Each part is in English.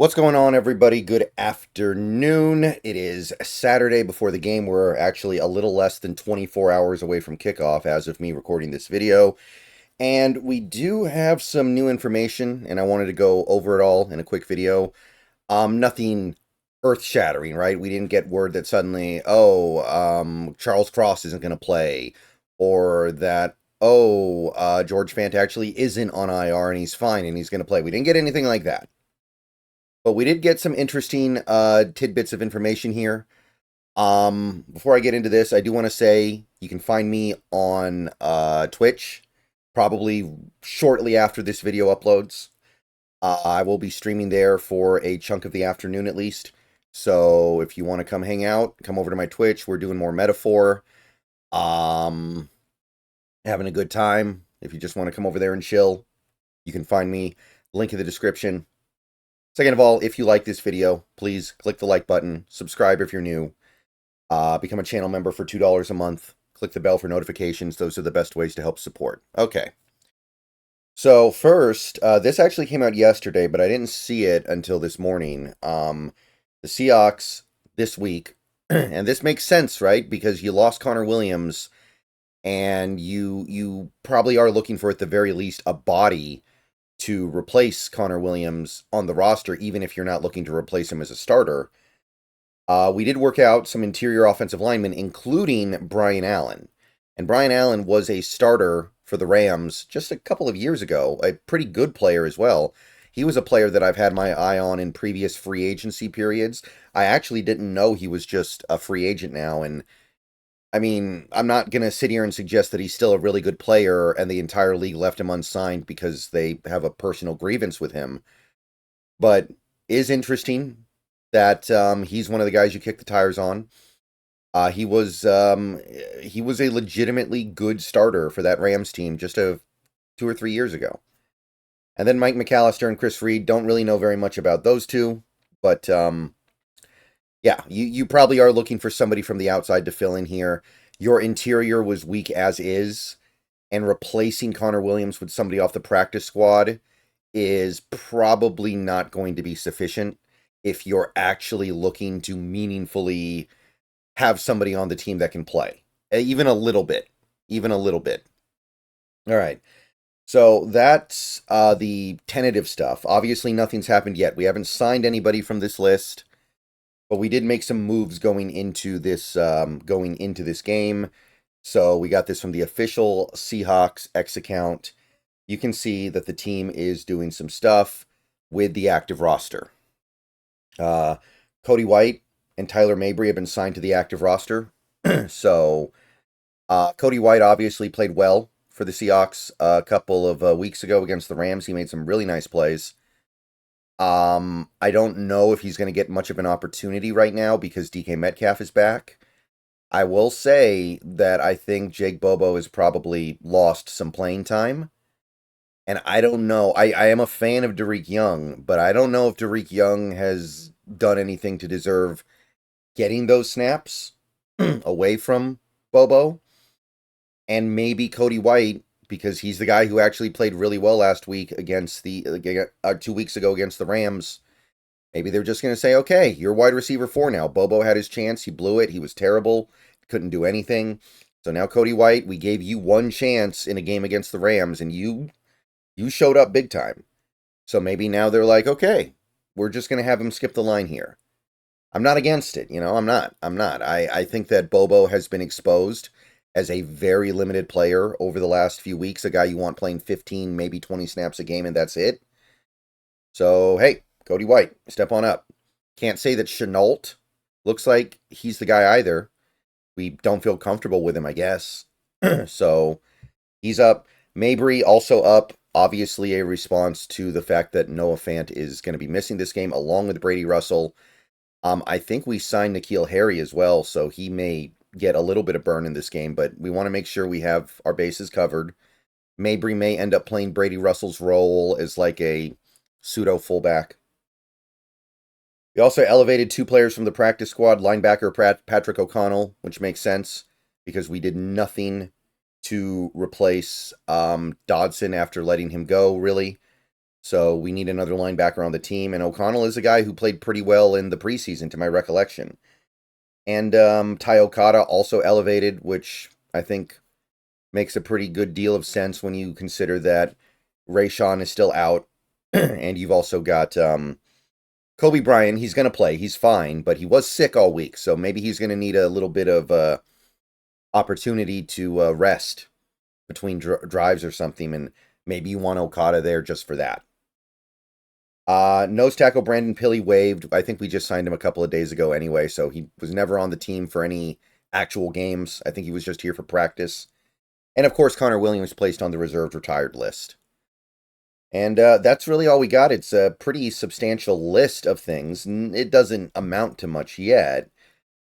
What's going on, everybody? Good afternoon. It is Saturday before the game. We're actually a little less than 24 hours away from kickoff as of me recording this video. And we do have some new information, and I wanted to go over it all in a quick video. Nothing earth-shattering, right? We didn't get word that suddenly, Charles Cross isn't going to play, or that, George Fant actually isn't on IR and he's fine and he's going to play. We didn't get anything like that. But we did get some interesting tidbits of information here. Before I get into this, I do want to say you can find me on Twitch, probably shortly after this video uploads. I will be streaming there for a chunk of the afternoon at least. So if you want to come hang out, come over to my Twitch. We're doing more metaphor. Having a good time. If you just want to come over there and chill, you can find me. Link in the description. Second of all, if you like this video, please click the like button, subscribe if you're new, become a channel member for $2 a month, click the bell for notifications. Those are the best ways to help support. Okay. So first, this actually came out yesterday, but I didn't see it until this morning. The Seahawks this week, and this makes sense, right? Because you lost Connor Williams, and you probably are looking for, at the very least, a body to replace Connor Williams on the roster, even if you're not looking to replace him as a starter. We did work out some interior offensive linemen, including Brian Allen. And Brian Allen was a starter for the Rams just a couple of years ago, a pretty good player as well. He was a player that I've had my eye on in previous free agency periods. I actually didn't know he was just a free agent now, and I mean, I'm not going to sit here and suggest that he's still a really good player and the entire league left him unsigned because they have a personal grievance with him. But is interesting that he's one of the guys you kick the tires on. He was a legitimately good starter for that Rams team just 2 or 3 years ago. And then Mike McAllister and Chris Reed, don't really know very much about those two, but yeah, you probably are looking for somebody from the outside to fill in here. Your interior was weak as is, and replacing Connor Williams with somebody off the practice squad is probably not going to be sufficient if you're actually looking to meaningfully have somebody on the team that can play. Even a little bit. Even a little bit. All right. So that's the tentative stuff. Obviously, nothing's happened yet. We haven't signed anybody from this list. But we did make some moves going into this game. So we got this from the official Seahawks X account. You can see that the team is doing some stuff with the active roster. Cody White and Tyler Mabry have been signed to the active roster. So Cody White obviously played well for the Seahawks a couple of weeks ago against the Rams. He made some really nice plays. I don't know if he's going to get much of an opportunity right now because DK Metcalf is back. I will say that I think Jake Bobo has probably lost some playing time. And I don't know. I am a fan of Derek Young, but I don't know if Derek Young has done anything to deserve getting those snaps away from Bobo. And maybe Cody White, because he's the guy who actually played really well last week against 2 weeks ago against the Rams. Maybe they're just going to say, okay, you're wide receiver 4 now. Bobo had his chance. He blew it. He was terrible. Couldn't do anything. So now Cody White, we gave you one chance in a game against the Rams, and you showed up big time. So maybe now they're like, okay, we're just going to have him skip the line here. I'm not against it. I'm not. I think that Bobo has been exposed as a very limited player over the last few weeks, a guy you want playing 15, maybe 20 snaps a game, and that's it. So, hey, Cody White, step on up. Can't say that Chenault looks like he's the guy either. We don't feel comfortable with him, I guess. So, he's up. Mabry also up. Obviously a response to the fact that Noah Fant is going to be missing this game, along with Brady Russell. I think we signed N'Keal Harry as well, so he may get a little bit of burn in this game, but we want to make sure we have our bases covered. Mabry may end up playing Brady Russell's role as like a pseudo fullback. We also elevated 2 players from the practice squad, linebacker Patrick O'Connell, which makes sense because we did nothing to replace Dodson after letting him go, really. So we need another linebacker on the team. And O'Connell is a guy who played pretty well in the preseason, to my recollection. And Ty Okada also elevated, which I think makes a pretty good deal of sense when you consider that Rayshawn is still out. And you've also got Kobe Bryant. He's going to play. He's fine, but he was sick all week. So maybe he's going to need a little bit of opportunity to rest between drives or something. And maybe you want Okada there just for that. Nose tackle Brandon Pilley waived. I think we just signed him a couple of days ago anyway, so he was never on the team for any actual games. I think he was just here for practice. And of course, Connor Williams placed on the reserved retired list. And that's really all we got. It's a pretty substantial list of things. It doesn't amount to much yet,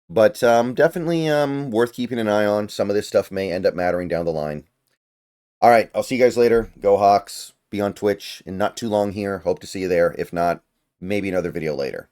but definitely worth keeping an eye on. Some of this stuff may end up mattering down the line. All right, I'll see you guys later. Go Hawks. Be on Twitch in not too long here. Hope to see you there. If not, maybe another video later.